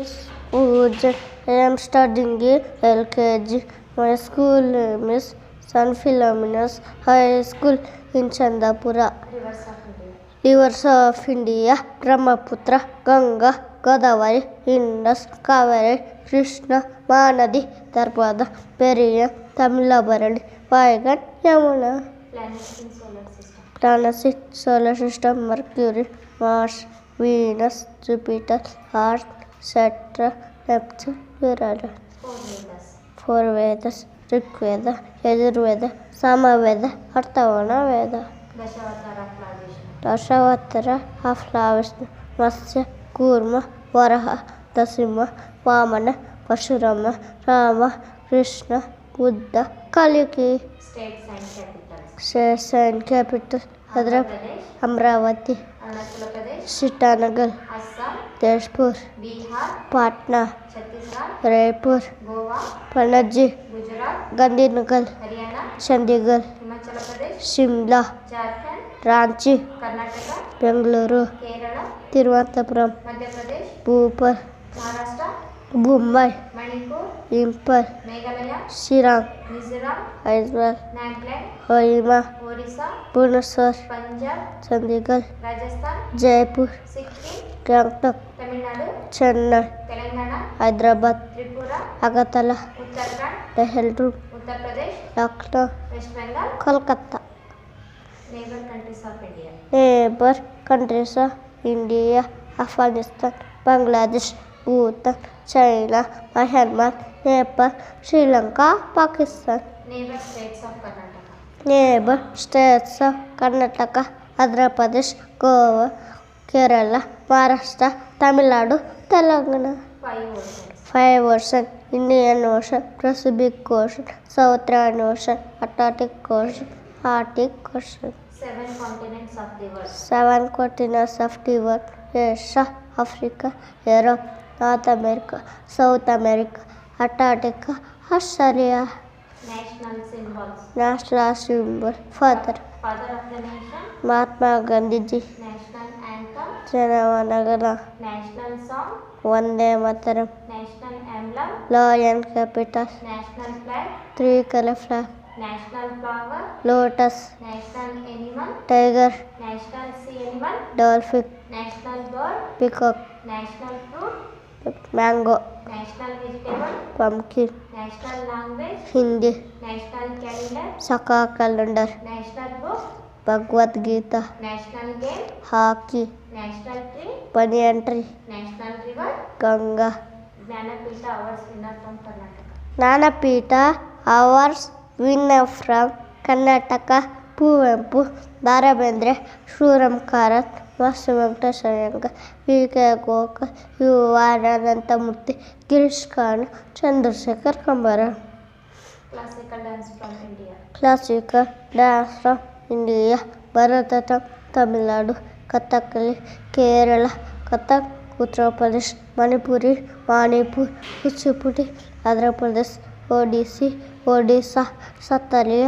Miss Pooja. I am studying in LKG. My school name is San Philomena's High School in Chandapura. Rivers of India: Brahmaputra, Ganga, Godavari, Indus, Kaveri, Krishna, Mahanadi, Narmada, Periyar, Tamilabharani, Vaigan, Yamuna. Planets in solar system: Mercury, Mars, Venus, Jupiter, Earth, Saturn, Neptune, Uranus. Four Vedas: Rigveda, Yajurveda, Samaveda, Atharvana Veda. Dashavatara of Vishnu: Matsya, Kurma, Varaha, Narasimha, Vamana, Parshurama, Rama, Krishna, Buddha, Kaliki. States and capitals: Hyderabad, Amravati, Sitanagar, Tezpur, Patna, Raipur, Panaji, Gandhinagar, Chandigarh, Shimla, Ranchi, Bengaluru, Thiruvananthapuram, Bhopal, Mumbai, Impal, Shillong, Hyderabad, Kohima, Bhubaneswar, Chandigarh, Jaipur, Gangtok, Chennai, Hyderabad, Agartala, Dehradun, Lucknow, Kolkata. Neighbor countries of India: Afghanistan, Bangladesh, Bhutan, China, Myanmar, Nepal, Sri Lanka, Pakistan. Neighbor states of Karnataka, Andhra Pradesh, Goa, Kerala, Maharashtra, Tamil Nadu, Telangana. 5 oceans: Indian Ocean, Pacific Ocean, Southern Ocean, Atlantic Ocean, Arctic Ocean. 7 continents of the world: 7 continents of the world: Asia, Africa, Europe, North America, South America, Antarctica, Australia. National symbols: National symbol: Father of the nation: Mahatma Gandhiji. National anthem: Janaganamana. National song: Vande Mataram. National emblem: Lion capital. National flag: 3 color flag. National flower: Lotus. National animal: Tiger. National sea animal: Dolphin. National bird: Peacock. National fruit: Mango. National vegetable: Pumpkin. National language: Hindi. National calendar: Saka calendar. National book: Bhagavad Gita. National game: Hockey. National tree: Banyan tree. National river: Ganga. Jnanapita awards winner from Karnataka. Jnanapita awards winner from Karnataka: Kuvempu, Da. Ra Bendre, Shriram Karanth, Masti Venkateshaiyangar, V K. Gokhale, U. R. Ananthamurthy, Girish Karnad, Chandrashekhar Kambara. Classical dance from India: Classical dance from India: Bharatanatyam, Tamil Nadu; Kathakali, Kerala; Kathak, Uttar Pradesh; Manipuri, Manipur; Kuchipudi, Andhra Pradesh; Odissi, Odisha; ಸತಾರಿಯ,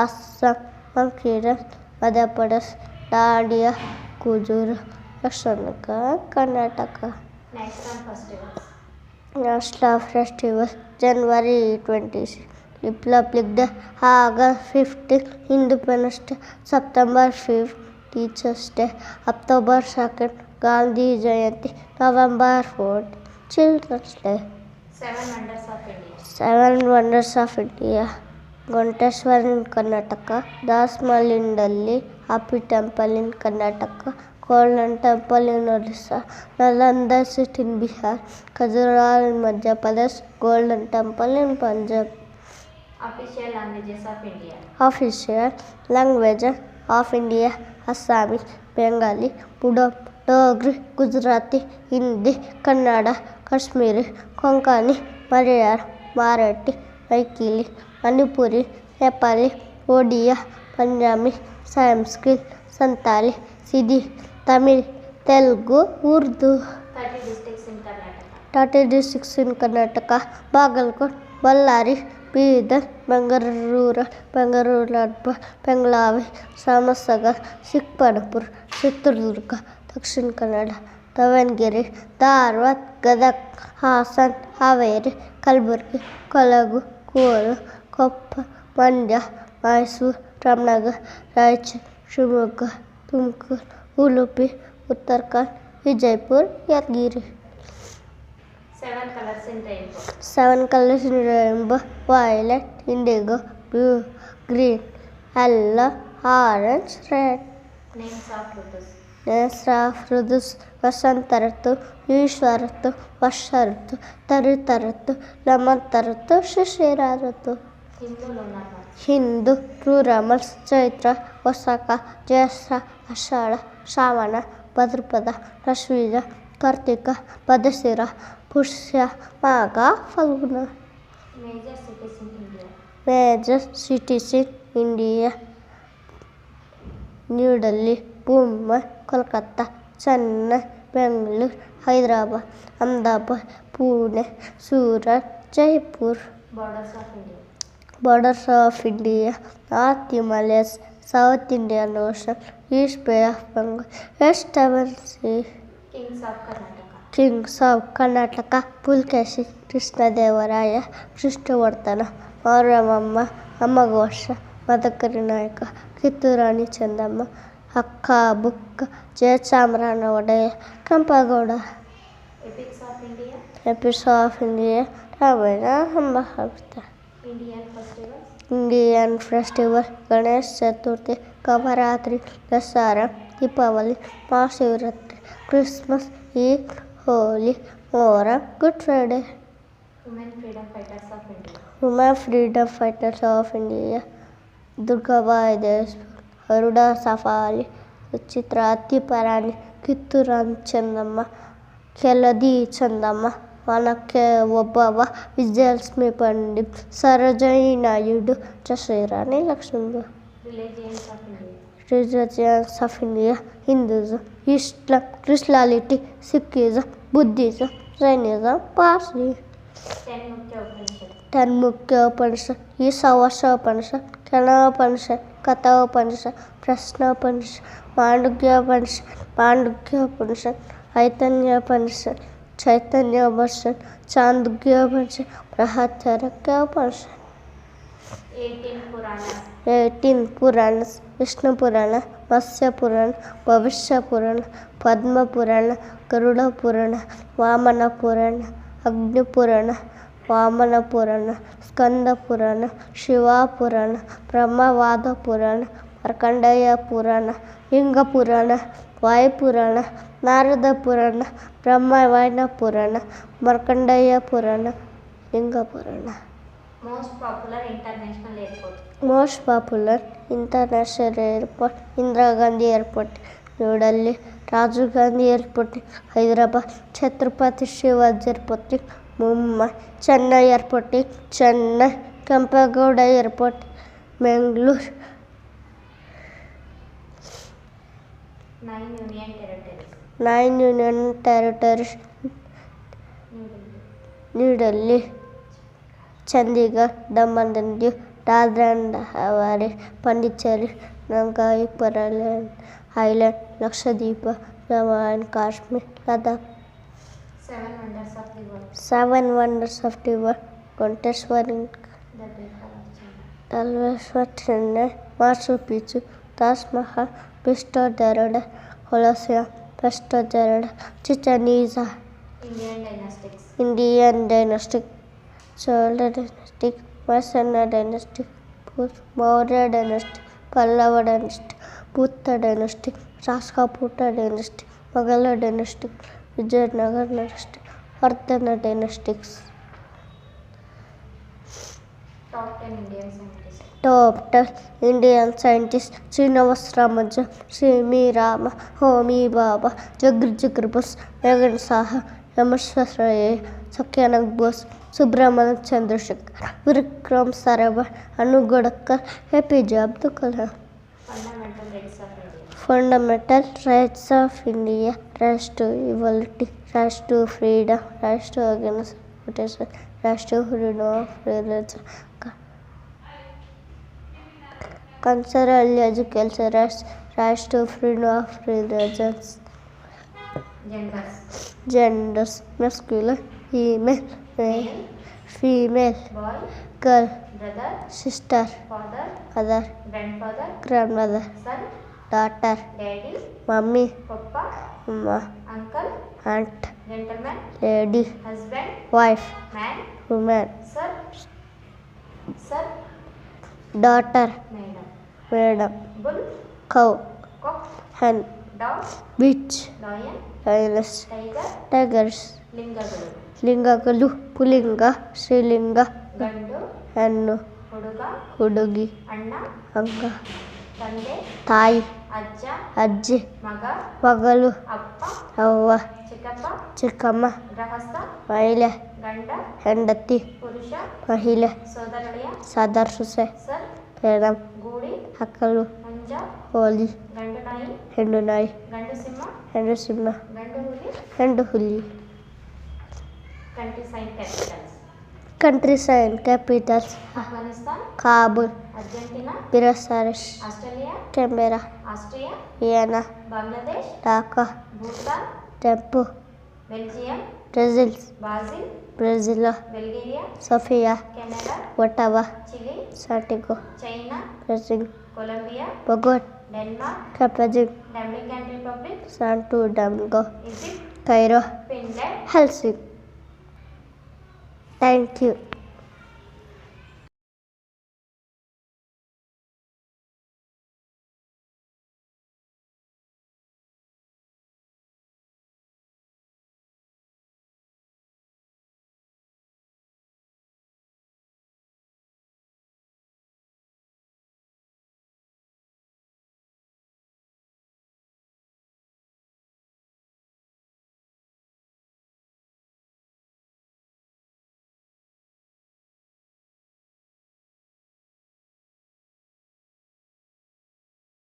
Assam; ಮಂಕೀರನ್, Madhya Pradesh; dandiya, Gujarat; Yakshagana, Karnataka. National festivals: National Festival: January 26, Republic Day; August 15, Independence Day; September 5, Teachers Day; October 2, Gandhi Jayanti; November 4, Children's Day. 7 wonders of India: 7 wonders of India: Ghanteshwar in Karnataka; Dasmalindalli, Happy Temple in Karnataka; Golden Temple in Odisha; Nalanda City in Bihar; Khajuraho in Madhya Pradesh; Golden Temple in Punjab. Official languages of India: Official languages of India: Assamese, Bengali, Dogri, Gujarati, Hindi, Kannada, Kashmiri, Konkani, Malayalam, Marathi, Maithili, Manipuri, Nepali, Odia, Punjabi, Sanskrit, Santali, Sindhi, Tamil, Telugu, Urdu. 30 districts in Karnataka: 30 districts in Karnataka: Bagalkot, Ballari, Bidar, Bengaluru, Bengaluru, Bengalavi, Samasagar, Chikmagalur, Chitradurga, Dakshin Kannada, Davanagere, Dharwad, Gadag, Hassan, Haveri, Kalaburagi, Kodagu, Kolar, Koppa, Mandya, Mysuru, Ramanagara, Raichur, Shivamogga, Tumakuru, Udupi, Uttarakhand, Vijayapura, Yadgir. 7 colors in rainbow. 7 colors in rainbow: violet, indigo, blue, green, yellow, orange, red. Names of fruits. Names of ಋತುಸ್: ವಸಂತ ಋತು, ಗ್ರೀಷ್ಮ ಋತು, ವರ್ಷ ಋತು, ಹರಿತ ಋತು, ಹೇಮಂತ ಋತು, ಶಿಶಿರ ಋತು. Hindu lunar month. Hindu ಪ್ಲೂರಮಲ್ಸ್: Chaitra, Vaishakha, Jyeshtha, Ashadha, Shravana, Bhadrapada, Ashwija, Kartika, Mrigashira, Pushya, Magha, Phalguna. Major cities in India. Major cities in India: New Delhi, Mumbai, Kolkata, Chennai, Bengaluru, Hyderabad, Ahmedabad, Pune, Surat, Jaipur. Borders of India. Borders of India: North Himalayas, South Indian Ocean, East Bay of Bengal, Western Sea. Kings of Karnataka. Kings of Karnataka: Pulakeshi, Krishnadevaraya, Krishnavardhana, ಮೌರ್ಯಮಮ್ಮ, ಅಮ್ಮಘೋಷ, Madakari Nayaka, Kittur Rani Chennamma, Akka Bukka, Jayachamaraja Wodeyar, Kempegowda. Epics of India. Epics of India: Ramayana, Mahabharata. Indian festivals. Indian festival: Ganesha Chaturthi, Navaratri, Dasara, Deepavali, Mahashivaratri, Christmas, Eid, Holi, Muharram, good Friday. Women freedom fighters of India. Women freedom fighters of India: Durgabai Deshmukh, Aruna ಸಫಾಲಿ, ಚಿತ್ರ ಅತ್ತಿಪರಾಣಿ, Kittur Rani Chennamma, Keladi Chandamma, Onake Obavva, Vijayalakshmi Pandit, Sarojini Naidu, Jhansi Lakshmibai. Religions of India. Religions of India: Hinduism, Islam, Christianity, Sikhism, Buddhism, Jainism, Parsi. 10 ಮುಖ್ಯ ಉಪನಿಷತ್. 10 ಮುಖ್ಯ Upanishad: Ishavasyopanishad, ಕೆನೋಪನಿಷತ್, Kathopanishad, Prashnopanishad, ಮಾಂಡುಕ್ಯೋಪನಿಷತ್, ಐತರೇಯೋಪನಿಷತ್, ಚೈತನ್ಯೋಪನಿಷತ್, Chandogyopanishad, Brihadaranyakopanishad. 18 Puranas. 18 Puranas: Vishnu ಪುರಾಣ, ಮತ್ಸ್ಯ ಪುರಾಣ, ಭವಿಷ್ಯ ಪುರಾಣ, ಪದ್ಮ ಪುರಾಣ, ಗರುಡ ಪುರಾಣ, ವಾಮನ ಪುರಾಣ, ಅಗ್ನಿ ಪುರಾಣ, ವಾಮನ ಪುರಾಣ, ಸ್ಕಂದ ಪುರಾಣ, ಶಿವ ಪುರಾಣ, ಬ್ರಹ್ಮವಾದ ಪುರಾಣ, ಮಾರ್ಕಂಡೇಯ ಪುರಾಣ, ಲಿಂಗ ಪುರಾಣ, ವಾಯು ಪುರಾಣ, ನಾರದ ಪುರಾಣ, ಬ್ರಹ್ಮವೈನ ಪುರಾಣ, ಮಾರ್ಕಂಡೇಯ ಪುರಾಣ, ಲಿಂಗ ಪುರಾಣ. Most popular international airport. Most popular international airport: Indira Gandhi airport, New Delhi, Rajiv Gandhi airport, Hyderabad, Chhatrapati Shivaji airport, Mumbai, Chennai airport, Chennai, Kempegowda airport, Bengaluru. 9 union territories. 9 union territories: New Delhi. New Delhi, Chandigarh, Daman and Diu, Dadra and Haveri, Pondicherry, ನಗಾಯಿ island, Lakshadweep, Jammu and Kashmir, Ladakh. 7 wonders of the world. 7 wonders of the world: ಘಂಟೇಶ್ವರಿ, The Baker of China. ತಲ್ವೇಶ್ವರ್, Chennai, ಮಾಚು pitch, Taj Mahal, ಬಿಸ್ಟೋ ಡೆರಡೆ, Colosseum, ಬೆಸ್ಟೋ ಡೆರಡೆ, Chichen Itza. Indian dynastics. Indian dynastic: Chola dynastic, ಮೈಸೂರಿನ dynastic, Maurya dynastic, Pallava dynastic, Buddha dynastic, Rashtrakuta dynastic, Mughal dynastic, Vijayanagara dynastic, Vardhana dynastics. Top 10 Indian scientists. Top 10 Indian scientist: Srinivasa Ramanujan, C V Rama, Homi Bhabha, Jagadish Bose, ಮೇಘನ್ Saha, Visvesvaraya, Satyananda Bose, Subrahmanya Chandrashekhar, Vikram Sarabhai, Anu Gadkar, APJ Abdul Kalam. Fundamental rights of India. Fundamental rights of India: rights to equality, rights to freedom, rights to against exploitation, rights to freedom of religion, cultural education rights, rights to freedom of religions. Genders. genders, masculine, female, Male. female, Boy. girl, Brother. sister, Father. mother, Grandfather. grandmother, Son. daughter, Daddy. mummy, Papa. mama, Uncle. aunt, Gentleman. lady, Husband. wife, Man. woman, Sir. Sir. daughter, Madam. madam, Bull. cow, Cock. hen, Dog. bitch, Lion. lioness, Tiger. tigers, ಲಿಂಗಗಳು. ಲಿಂಗಗಳು, ಪುಲ್ಲಿಂಗ, ಶ್ರೀಲಿಂಗ, ಗಂಡು. ಹೆಣ್ಣು, ಹುಡುಗ. ಹುಡುಗಿ, ಅಣ್ಣ. ಅಕ್ಕ, ತಂದೆ. ತಾಯಿ, ಅಜ್ಜ. ಅಜ್ಜಿ, ಮಗ. ಮಗಳು, ಅಪ್ಪ. ಅವ್ವ, ಚಿಕ್ಕಪ್ಪ. ಚಿಕ್ಕಮ್ಮ, ಗೃಹಸ್ಥ. ಮಹಿಳೆ, ಗಂಡ. ಹೆಂಡತಿ, ಪುರುಷ. ಮಹಿಳೆ, ಸೋದರಳಿಯ. ಸಾದರ್ ಸೊಸೆ, ಸರ್. ಮೇಡಮ್, ಗೂಡಿ. ಮಕ್ಕಳು, ಮಂಜ. ಹೋಲಿ, ಗಂಡು ನಾಯಿ. ಹೆಣ್ಣು ನಾಯಿ, ಗಂಡು ಸಿಂಹ. ಹೆಣ್ಣು ಸಿಂಹ, ಗಂಡು ಹುಲಿ. ಹೆಣ್ಣು ಹುಲಿ. Country sign capitals. Country sign capitals Afghanistan. Kabul, Argentina. ಬಿರಸಾರಿಸ್, Australia. Canberra, Austria. Vienna, Bangladesh. Dhaka, Bhutan. Thimphu, Belgium. Brazil, Brazil. Brazil, Bulgaria. Sofia, Canada. Ottawa, Chile. Santiago, China. Brazil, Colombia. Bogota, Denmark. Copenhagen, Dominican Republic. Santo Domingo, Egypt. Cairo, Finland. Helsinki. Thank you.